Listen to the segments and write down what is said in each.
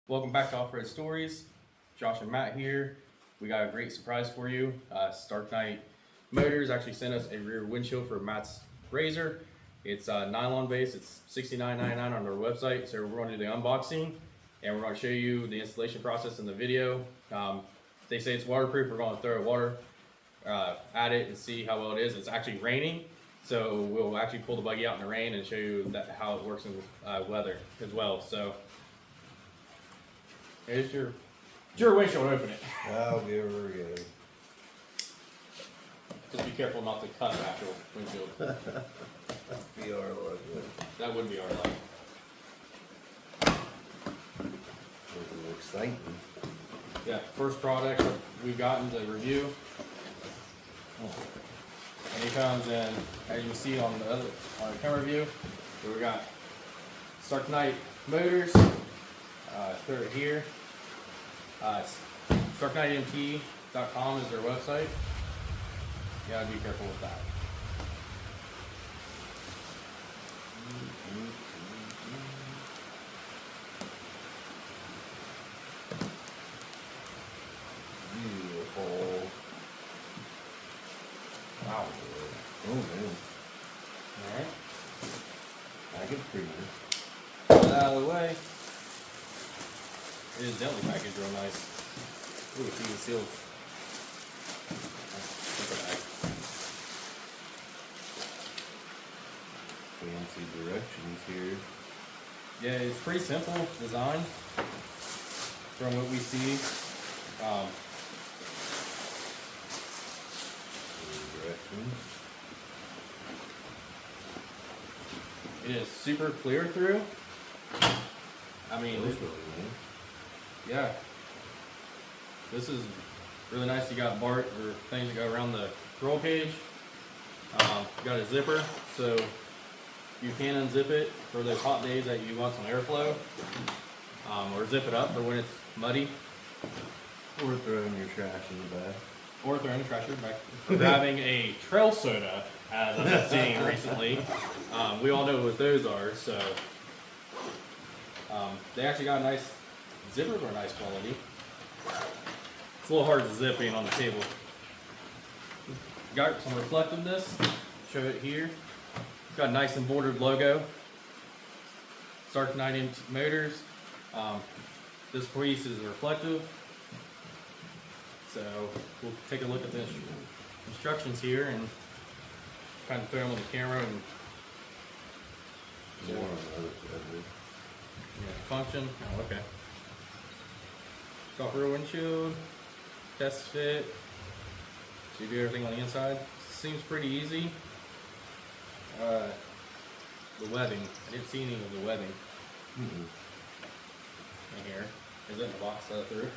Welcome back to Off-Road Stories. Josh and Matt here. We got a great surprise for you. Starknight Motors actually sent us a rear windshield for Matt's Razor. It's nylon based. It's $69.99 on their website. So we're going to do the unboxing and we're going to show you the installation process in the video. They say it's waterproof. We're going to throw water at it and see how well it is. It's actually raining, so we'll actually pull the buggy out in the rain and show you how it works in weather as well. So here's your windshield. Open it. I'll give her a go. Just be careful not to cut the actual windshield. Be our luck. That would be our luck. Looking exciting. Yeah, first product we've gotten to review. And it comes in, as you can see on the camera view, so we got Starknight Motors. Throw it here. StarknightMT.com is their website. You gotta be careful with that. Beautiful. Wow. Oh man. Alright. Package premium. Put that out of the way. It is definitely packaged real nice. Ooh, it's even sealed. Fancy directions here. Yeah, it's pretty simple design from what we see. Directions. It is super clear through. I mean, That's really nice. yeah, this is really nice. You got BART or things that go around the roll cage. You got a zipper, so you can unzip it for those hot days that you want some airflow, or zip it up for when it's muddy, Or throwing your trash in the bath. or throwing the trash back. Grabbing a trail soda, as I've been seeing recently. We all know what those are, so they actually got nice zippers, are nice quality. It's a little hard to zip being on the table. Got some reflectiveness. Show it here. Got a nice embroidered logo. Starknight MT Motors. This piece is reflective. So we'll take a look at the instructions here and kind of throw them on the camera and More on the other side. function. Oh, okay. Soft rear windshield. Test fit. So you do everything on the inside. Seems pretty easy. The webbing. I didn't see any of the webbing Mm-mm. in here. Is it in the box that I threw?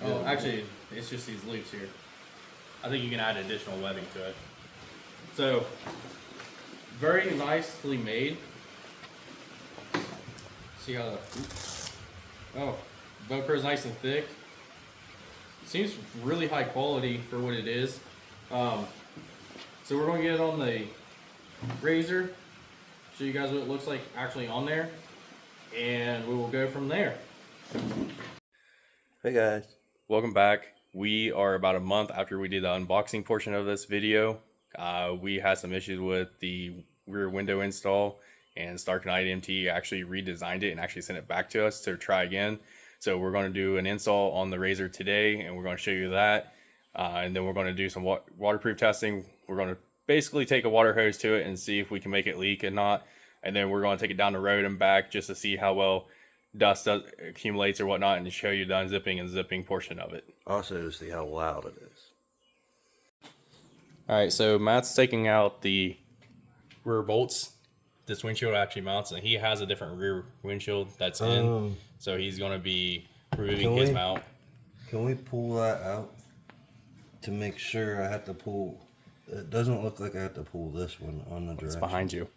Oh, actually, it's just these loops here. I think you can add additional webbing to it. So, very nicely made. See how the Velcro is nice and thick. Seems really high quality for what it is. So we're going to get it on the Razor, show you guys what it looks like actually on there, and we will go from there. Hey guys. Welcome back. We are about a month after we did the unboxing portion of this video. We had some issues with the rear window install, and Starknight MT actually redesigned it and actually sent it back to us to try again. So we're going to do an install on the Razor today, and we're going to show you that. And then we're going to do some waterproof testing. We're going to basically take a water hose to it and see if we can make it leak or not. And then we're going to take it down the road and back just to see how well dust accumulates or whatnot, and to show you the unzipping and zipping portion of it. Also to see how loud it is. All right, so Matt's taking out the rear bolts. This windshield actually mounts, and he has a different rear windshield that's in. So he's going to be removing his mount. Can we pull that out to make sure? I have to pull. It doesn't look like I have to pull this one on the direction. It's behind you.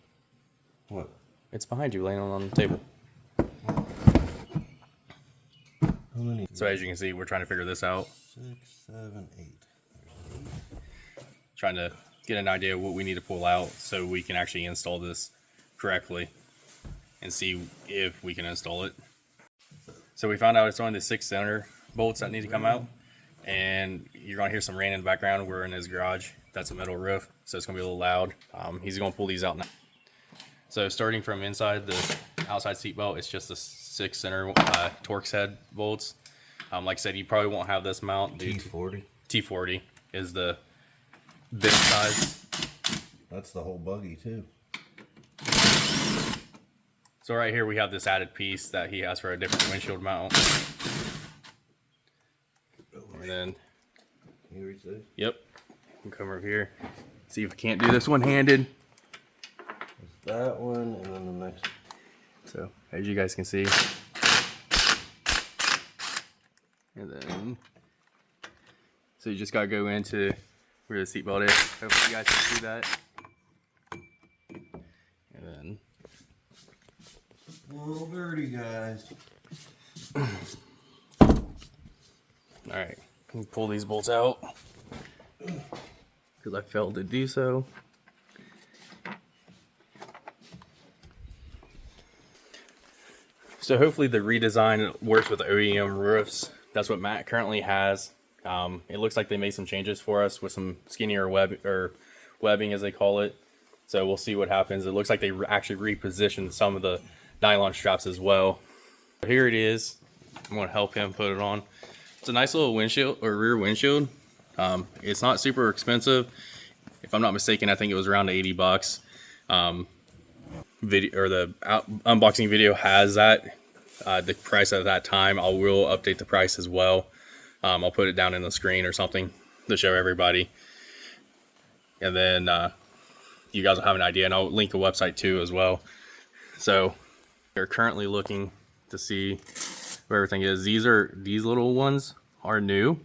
What? It's behind you, laying on the table. How many? So as you can see, we're trying to figure this out. 6, 7, 8. trying to get an idea of what we need to pull out so we can actually install this correctly and see if we can install it. So we found out it's only the 6 center bolts that need to come out, and you're gonna hear some rain in the background. We're in his garage. That's a metal roof, so it's gonna be a little loud. He's gonna pull these out now. So starting from inside the outside seat belt, it's just the 6 center Torx head bolts. Like I said, you probably won't have this mount. T40. T40 is the big size. That's the whole buggy too. So right here we have this added piece that he has for a different windshield mount. And then, yep, we'll come over here. See if we can't do this one-handed. That one, and then the next. So as you guys can see, and then, so you just gotta go into where the seatbelt is. Hopefully you guys can see that. And then, a little dirty, guys. all right, can you pull these bolts out? Because I failed to do so. So hopefully the redesign works with OEM roofs. That's what Matt currently has. It looks like they made some changes for us with some skinnier webbing, as they call it. So we'll see what happens. It looks like they actually repositioned some of the nylon straps as well. Here it is. I'm going to help him put it on. It's a nice little windshield or rear windshield. It's not super expensive. If I'm not mistaken, I think it was around 80 bucks. Video or the unboxing video has that the price at that time. I will update the price as well. I'll put it down in the screen or something to show everybody, and then you guys will have an idea, and I'll link a website too as well. So they're currently looking to see where everything is. These little ones are new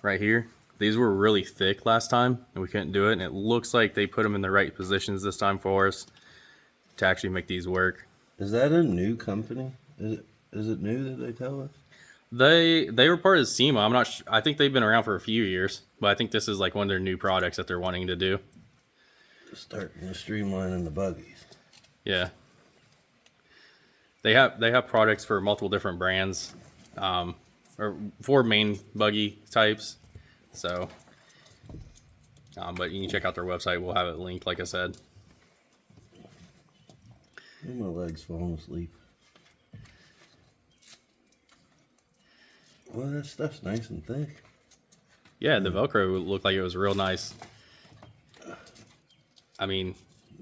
right here. These were really thick last time and we couldn't do it, and it looks like they put them in the right positions this time for us to actually make these work. Is that a new company? Is it new that they tell us? They were part of SEMA. I'm not I think they've been around for a few years, but I think this is like one of their new products that they're wanting to do. Starting to streamlining the buggies. Yeah. They have products for multiple different brands, or 4 main buggy types. So, but you can check out their website. We'll have it linked, like I said. My leg's falling asleep. Well, that stuff's nice and thick. Yeah, the Velcro looked like it was real nice. I mean,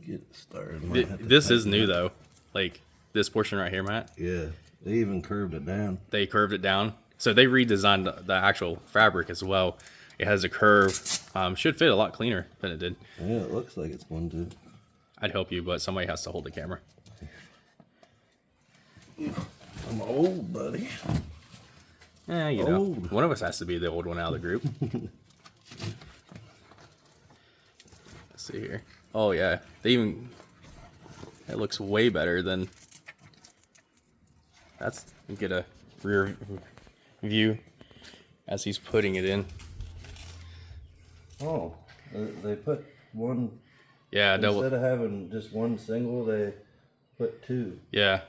get started. This is new though. Like this portion right here, Matt. Yeah, they even curved it down. They curved it down. So they redesigned the actual fabric as well. It has a curve. Should fit a lot cleaner than it did. Yeah, it looks like it's going to. I'd help you, but somebody has to hold the camera. I'm old, buddy. Yeah, you know, one of us has to be the old one out of the group. Let's see here. Oh yeah, it looks way better than. You get a rear view as he's putting it in. Oh, they put one. Yeah, double. Instead of having just one single, they put 2. Yeah.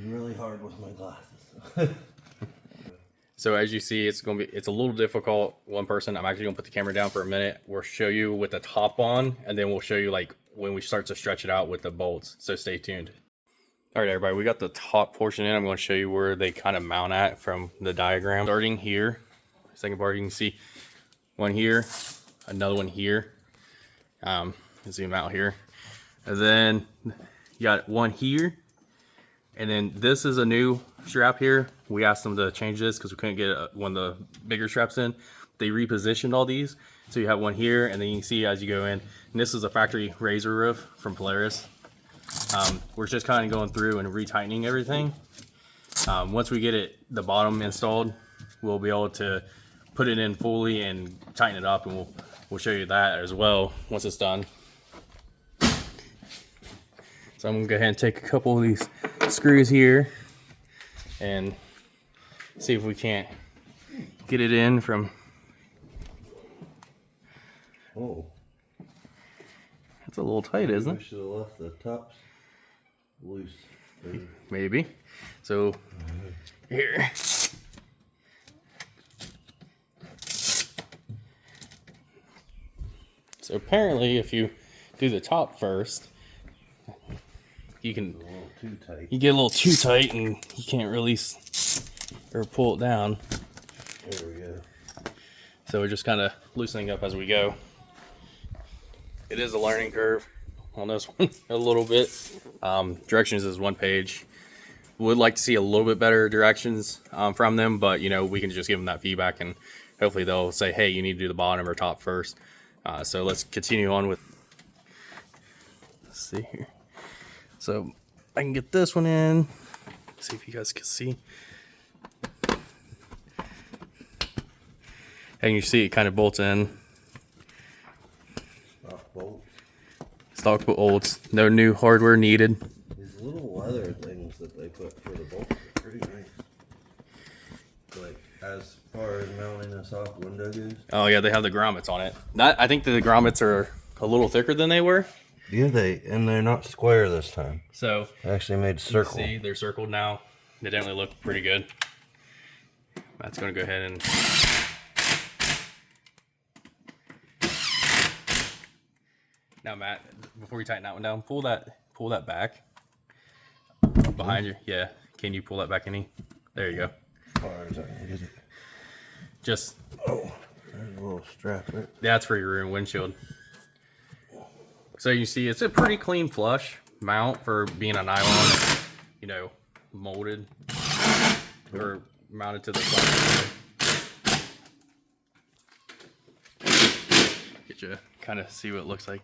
Really hard with my glasses. So as you see, it's a little difficult. One person, I'm actually gonna put the camera down for a minute. We'll show you with the top on, and then we'll show you like when we start to stretch it out with the bolts. So stay tuned. All right, everybody, we got the top portion in. I'm going to show you where they kind of mount at from the diagram. Starting here, second part, you can see one here, another one here. Zoom out here, and then you got one here, and then this is a new strap here. We asked them to change this because we couldn't get one of the bigger straps in. They repositioned all these, so you have one here, and then you can see as you go in, and this is a factory razor roof from Polaris. We're just kind of going through and retightening everything. Once we get the bottom installed, we'll be able to put it in fully and tighten it up, and we'll show you that as well once it's done. So I'm gonna go ahead and take a couple of these screws here and see if we can't get it in from. Oh, It's a little tight, isn't we should have left the tops loose. it? Maybe. So here. So apparently, if you do the top first, you can. A little too tight. You get a little too tight, and you can't release or pull it down. There we go. So we're just kind of loosening up as we go. It is a learning curve on this one a little bit. Directions is one page. Would like to see a little bit better directions from them, but you know, we can just give them that feedback, and hopefully they'll say, hey, you need to do the bottom or top first. So let's continue on with, let's see here. So I can get this one in, see if you guys can see. And you see it kind of bolts in. Stock bolts. Stock bolts, no new hardware needed. These little leather things that they put for the bolts are pretty nice. Like, as far as mounting a soft window goes. Oh yeah, they have the grommets on it. I think the grommets are a little thicker than they were. Yeah, and they're not square this time. So They actually made circle. see, they're circled now. They definitely look pretty good. Matt's gonna go ahead and now, Matt, before you tighten that one down, pull that back behind you. Yeah, can you pull that back any? There you go. As far as I can get it. Just Oh, there's a little strap right. that's for your rear windshield. So you see, it's a pretty clean flush mount for being a nylon, you know, molded or mounted to the side. Get you kind of see what it looks like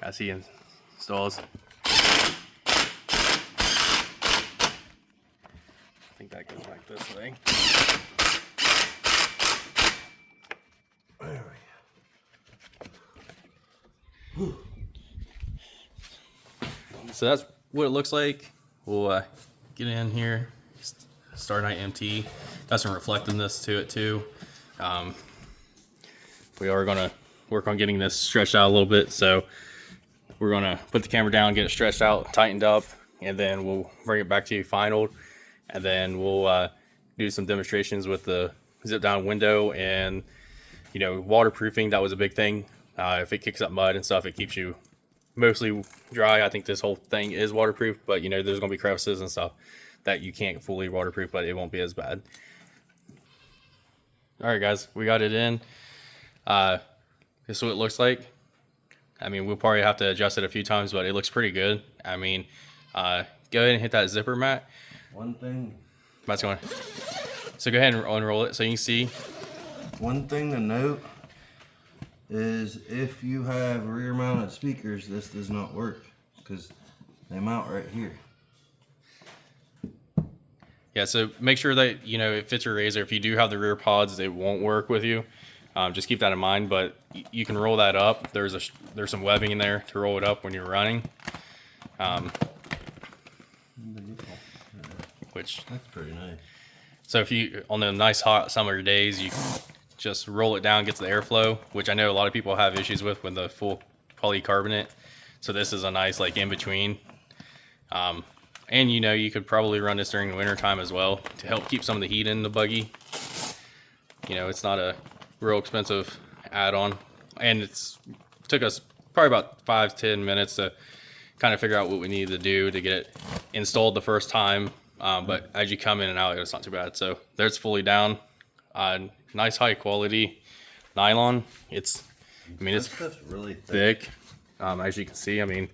as he installs. I think that goes back this way. There we go. So that's what it looks like. We'll get in here. Starknight MT. Got some reflectiveness to it too. We are gonna work on getting this stretched out a little bit. So we're gonna put the camera down, get it stretched out, tightened up, and then we'll bring it back to you final. And then we'll do some demonstrations with the zip down window and, you know, waterproofing. That was a big thing. If it kicks up mud and stuff, it keeps you mostly dry. I think this whole thing is waterproof, but you know, there's gonna be crevices and stuff that you can't fully waterproof, but it won't be as bad. All right, guys, we got it in. This is what it looks like. I mean, we'll probably have to adjust it a few times, but it looks pretty good. I mean, go ahead and hit that zipper, Matt. One thing. Matt's going. So go ahead and unroll it so you can see. One thing to note is if you have rear mounted speakers, this does not work because they mount right here. Yeah, so make sure that, you know, it fits your Razor. If you do have the rear pods, it won't work with you. Just keep that in mind, but you can roll that up. There's some webbing in there to roll it up when you're running. Which That's pretty nice. So if you, on the nice hot summer days, you just roll it down, gets the airflow, which I know a lot of people have issues with the full polycarbonate. So this is a nice like in between. And you know, you could probably run this during the winter time as well to help keep some of the heat in the buggy. You know, it's not a real expensive add-on, and took us probably about 5-10 minutes to kind of figure out what we needed to do to get it installed the first time. But as you come in and out, it's not too bad. So there's fully down. Nice high quality nylon. It's Stuff's really thick. As you can see, I mean,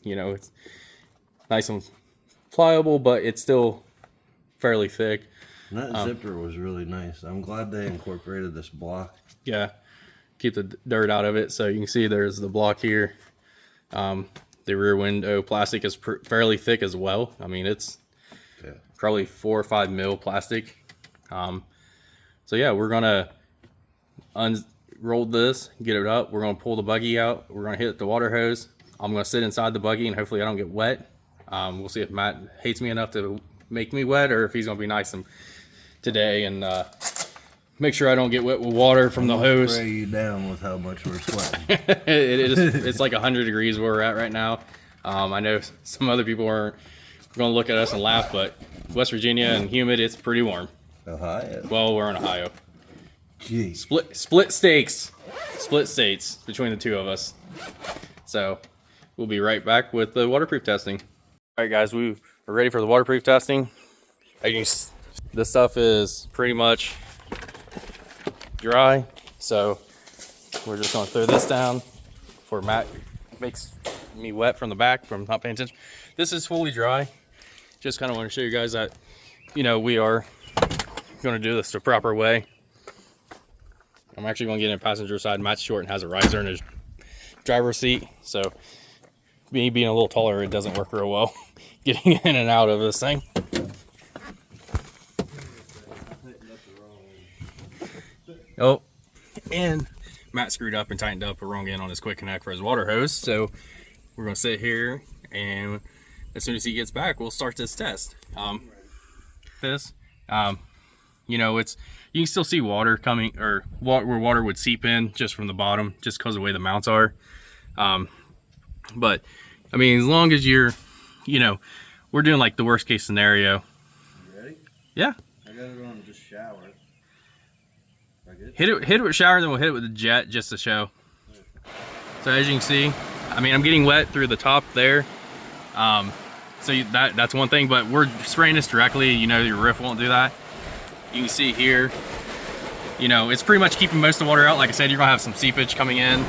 you know, it's nice and pliable, but it's still fairly thick. And that zipper was really nice. I'm glad they incorporated this block. Yeah, keep the dirt out of it. So you can see there's the block here. The rear window plastic is fairly thick as well. I mean, it's probably 4 or 5 mil plastic. So yeah, we're gonna unroll this, get it up. We're gonna pull the buggy out. We're gonna hit the water hose. I'm gonna sit inside the buggy and hopefully I don't get wet. We'll see if Matt hates me enough to make me wet, or if he's gonna be nice and today and make sure I don't get wet with water from the hose. Spray you down with how much we're sweating. It's like 100 degrees where we're at right now. I know some other people are going to look at us and laugh, but West Virginia and humid, it's pretty warm. Ohio. Well, we're in Ohio. Jeez. Split states between the two of us. So we'll be right back with the waterproof testing. All right, guys, we're ready for the waterproof testing. This stuff is pretty much dry, so we're just going to throw this down before Matt makes me wet from the back from not paying attention. This is fully dry. Just kind of want to show you guys that, you know, we are going to do this the proper way. I'm actually going to get in passenger side. Matt's short and has a riser in his driver's seat, so me being a little taller, it doesn't work real well getting in and out of this thing. Oh, and Matt screwed up and tightened up a wrong end on his quick connect for his water hose, so we're going to sit here, and as soon as he gets back, we'll start this test. You know, you can still see water coming, or where water would seep in just from the bottom, just because of the way the mounts are. But I mean, as long as you're, you know, we're doing like the worst case scenario. You ready? Yeah. I got it on just shower. Hit it with shower, then we'll hit it with the jet just to show. So as you can see, I mean, I'm getting wet through the top there. So that's one thing, but we're spraying this directly. You know, your roof won't do that. You can see here, you know, it's pretty much keeping most of the water out. Like I said, you're gonna have some seepage coming in.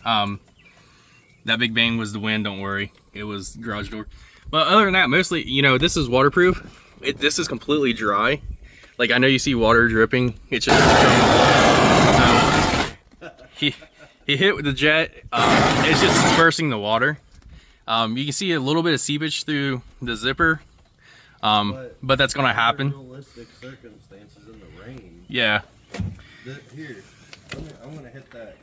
That big bang was the wind, don't worry. It was the garage door. But other than that, mostly, you know, this is waterproof. This is completely dry. Like, I know you see water dripping. It's just so he hit with the jet. It's just dispersing the water. You can see a little bit of seepage through the zipper. But that's gonna happen. Realistic circumstances in the rain. Yeah. Here, I'm gonna hit that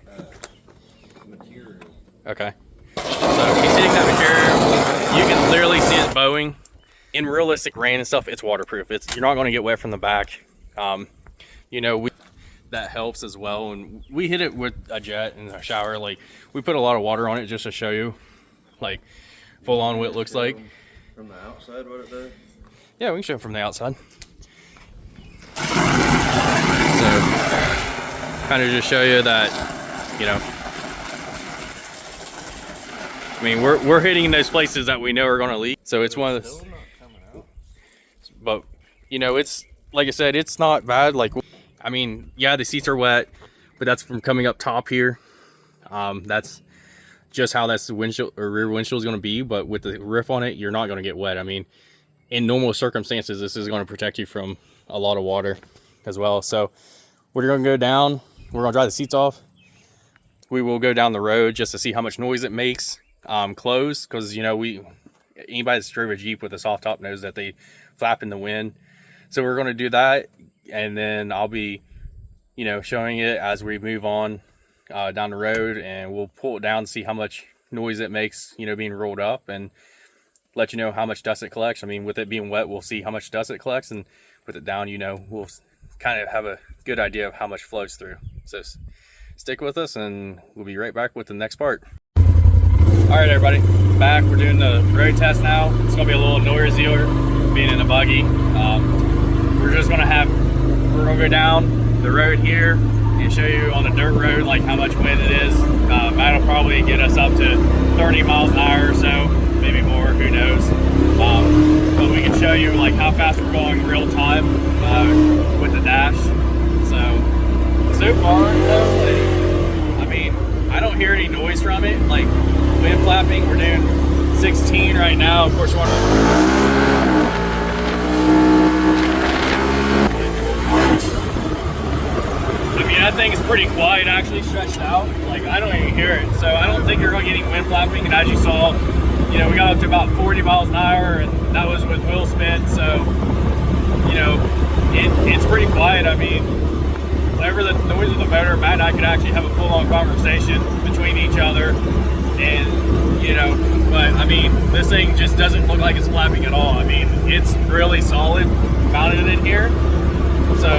material. Okay. So he's hitting that material. You can literally see it bowing. In realistic rain and stuff, it's waterproof. You're not going to get wet from the back. You know, that helps as well. And we hit it with a jet in a shower. Like, we put a lot of water on it just to show you, like, full on what it looks like. From the outside, what it does? Yeah, we can show it from the outside. So, kind of just show you that, you know, I mean, we're hitting those places that we know are going to leak. So it's one of those. But, you know, it's, like I said, it's not bad. Like, I mean, yeah, the seats are wet, but that's from coming up top here. That's just how that's the windshield or rear windshield is going to be. But with the roof on it, you're not going to get wet. I mean, in normal circumstances, this is going to protect you from a lot of water as well. So we're going to go down. We're going to dry the seats off. We will go down the road just to see how much noise it makes closed. Because, you know, anybody that's drove a Jeep with a soft top knows that they flap in the wind. So we're going to do that, and then I'll be, you know, showing it as we move on down the road, and we'll pull it down and see how much noise it makes, you know, being rolled up, and let you know how much dust it collects. I mean, with it being wet, we'll see how much dust it collects, and with it down, you know, we'll kind of have a good idea of how much flows through. So stick with us, and we'll be right back with the next part. All right, everybody, back. We're doing the road test now. It's gonna be a little noisier being in the buggy. We're gonna go down the road here and show you on the dirt road like how much wind it is. That'll probably get us up to 30 miles an hour or so, maybe more, who knows. But we can show you like how fast we're going real time with the dash. So far, though, I mean, I don't hear any noise from it. Like wind flapping, we're doing 16 right now. Of course, I mean, that thing is pretty quiet, actually, stretched out. Like, I don't even hear it. So I don't think you're going to get any wind flapping. And as you saw, you know, we got up to about 40 miles an hour, and that was with wheel spin. So, you know, it's pretty quiet. I mean, whenever the noise of the motor, Matt and I could actually have a full-on conversation between each other. and you know, but I mean, this thing just doesn't look like it's flapping at all. I mean, it's really solid mounted in here. So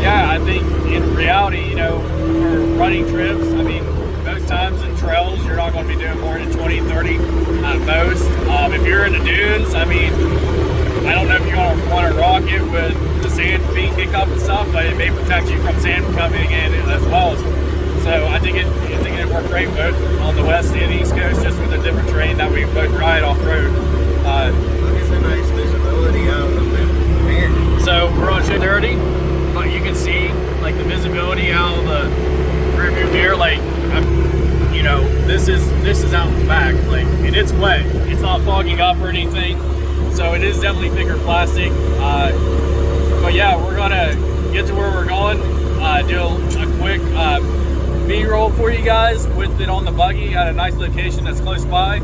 yeah, I think in reality, you know, for running trips, I mean, most times in trails, you're not going to be doing more than 20, 30 at most. If you're in the dunes, I mean, I don't know if you want to rock it with the sand being kicked up and stuff, but it may protect you from sand coming in as well. So I think it worked great both on the west and east coast, just with the different terrain that we both ride off road. It's a nice visibility out of the mirror. So we're on show 30, but you can see like the visibility out of the rear view mirror. Like, you know, this is out the back, like, and it's wet. It's not fogging up or anything. So it is definitely thicker plastic. But yeah, we're gonna get to where we're going. Do a quick B-roll for you guys with it on the buggy at a nice location that's close by,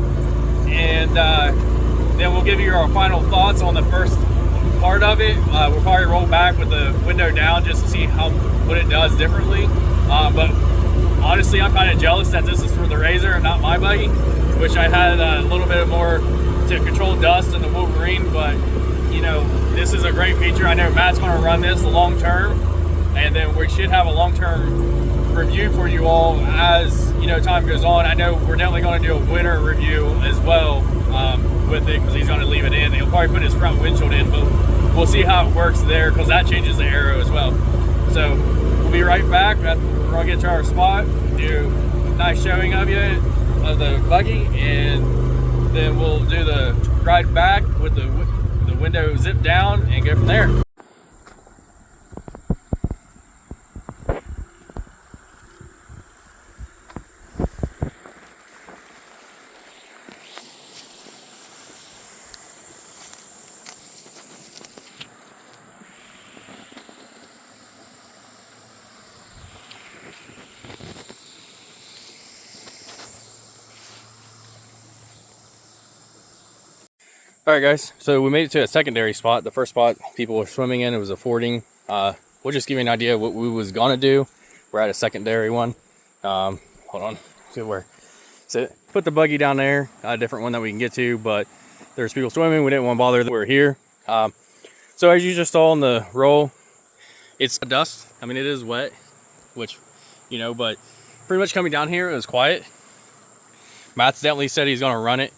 and then we'll give you our final thoughts on the first part of it. We'll probably roll back with the window down just to see what it does differently. But honestly, I'm kind of jealous that this is for the Razor and not my buggy. Wish I had a little bit more to control dust in the Wolverine, but you know, this is a great feature. I know Matt's going to run this long term, and then we should have a long term review for you all as, you know, time goes on. I know we're definitely going to do a winter review as well with it, because he's going to leave it in. He'll probably put his front windshield in, but we'll see how it works there, because that changes the aero as well. So we'll be right back. We're going to get to our spot, do a nice showing of the buggy, and then we'll do the ride back with the window zip down and go from there. All right, guys, so we made it to a secondary spot. The first spot people were swimming in, it was a fording. We'll just give you an idea of what we was gonna do. We're at a secondary one. Hold on, see where. So put the buggy down there, a different one that we can get to, but there's people swimming. We didn't want to bother. We're here. So as you just saw in the roll, it's dust. I mean, it is wet, which, you know, but pretty much coming down here, it was quiet. Matt's definitely said he's gonna run it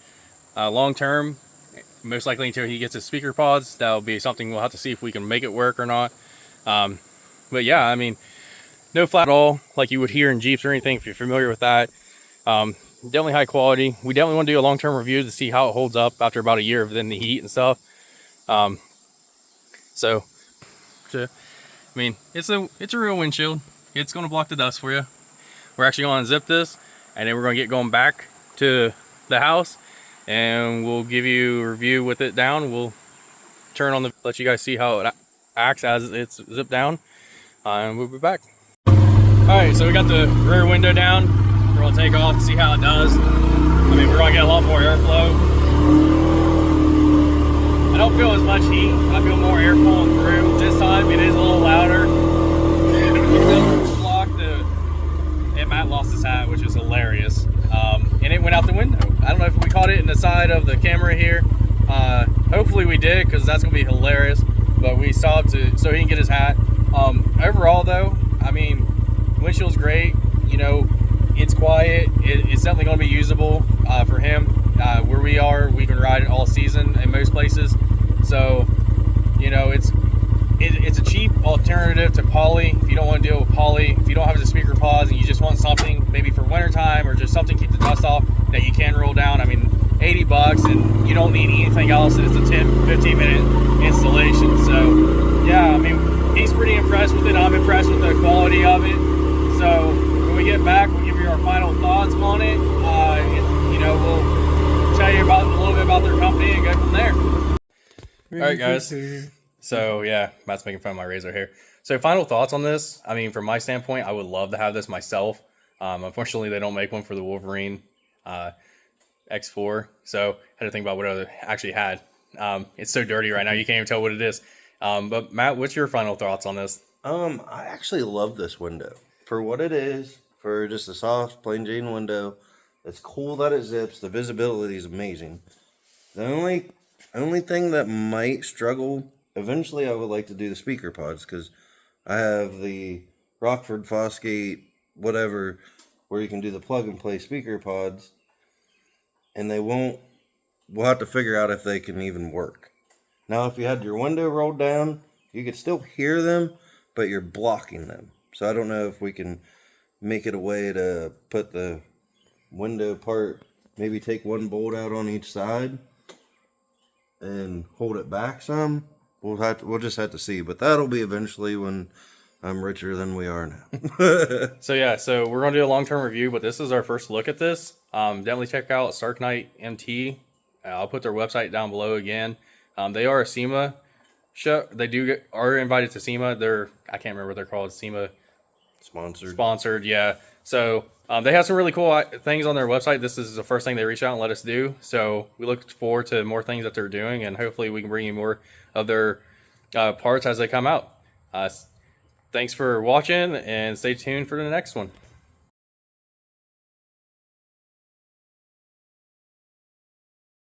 long term. Most likely until he gets his speaker pods. That'll be something we'll have to see if we can make it work or not. But yeah, I mean, no flat at all like you would hear in Jeeps or anything, if you're familiar with that. Definitely high quality. We definitely want to do a long-term review to see how it holds up after about a year of then the heat and stuff. So I mean, it's a real windshield. It's going to block the dust for you. We're actually going to zip this, and then we're going to get going back to the house, and we'll give you a review with it down. We'll turn on let you guys see how it acts as it's zipped down, and we'll be back. All right, so we got the rear window down. We're gonna take off to see how it does. I mean, we're gonna get a lot more airflow. I don't feel as much heat. I feel more air pulling through. This time it is a little louder. And Matt lost his hat, which is hilarious. And it went out the window. I don't know if we caught it in the side of the camera here. Hopefully we did, because that's gonna be hilarious. But we stopped so he can get his hat. Overall though, I mean, windshield's great. You know, it's quiet. It's definitely gonna be usable for him. Where we are, we can ride it all season in most places. So, you know, it's a cheap alternative to poly. If you don't want to deal with poly, if you don't have the speaker pods and you just want something maybe for winter time, or just something to keep the dust off that you can roll down, I mean, 80 bucks and you don't need anything else. It's a 10-15 minute installation. So yeah, I mean, he's pretty impressed with it. I'm impressed with the quality of it. So when we get back, we'll give you our final thoughts on it. You know, we'll tell you a little bit about their company and go from there. All right, guys. So yeah, Matt's making fun of my Razor here. So final thoughts on this. I mean, from my standpoint, I would love to have this myself. Unfortunately, they don't make one for the Wolverine X4. So I had to think about what I actually had. It's so dirty right now, you can't even tell what it is. But Matt, what's your final thoughts on this? I actually love this window for what it is, for just a soft, plain Jane window. It's cool that it zips. The visibility is amazing. The only thing that might struggle, eventually I would like to do the speaker pods, because I have the Rockford Fosgate, whatever, where you can do the plug and play speaker pods, and we'll have to figure out if they can even work. Now, if you had your window rolled down, you could still hear them, but you're blocking them. So I don't know if we can make it a way to put the window part, maybe take one bolt out on each side and hold it back some. We'll just have to see, but that'll be eventually when I'm richer than we are now. So we're gonna do a long-term review, but this is our first look at this. Definitely check out Starknight MT. I'll put their website down below again. They are a SEMA show. They are invited to SEMA. I can't remember what they're called. SEMA sponsored. Yeah. So they have some really cool things on their website. This is the first thing they reached out and let us do. So we look forward to more things that they're doing, and hopefully we can bring you more of their parts as they come out. Thanks for watching, and stay tuned for the next one.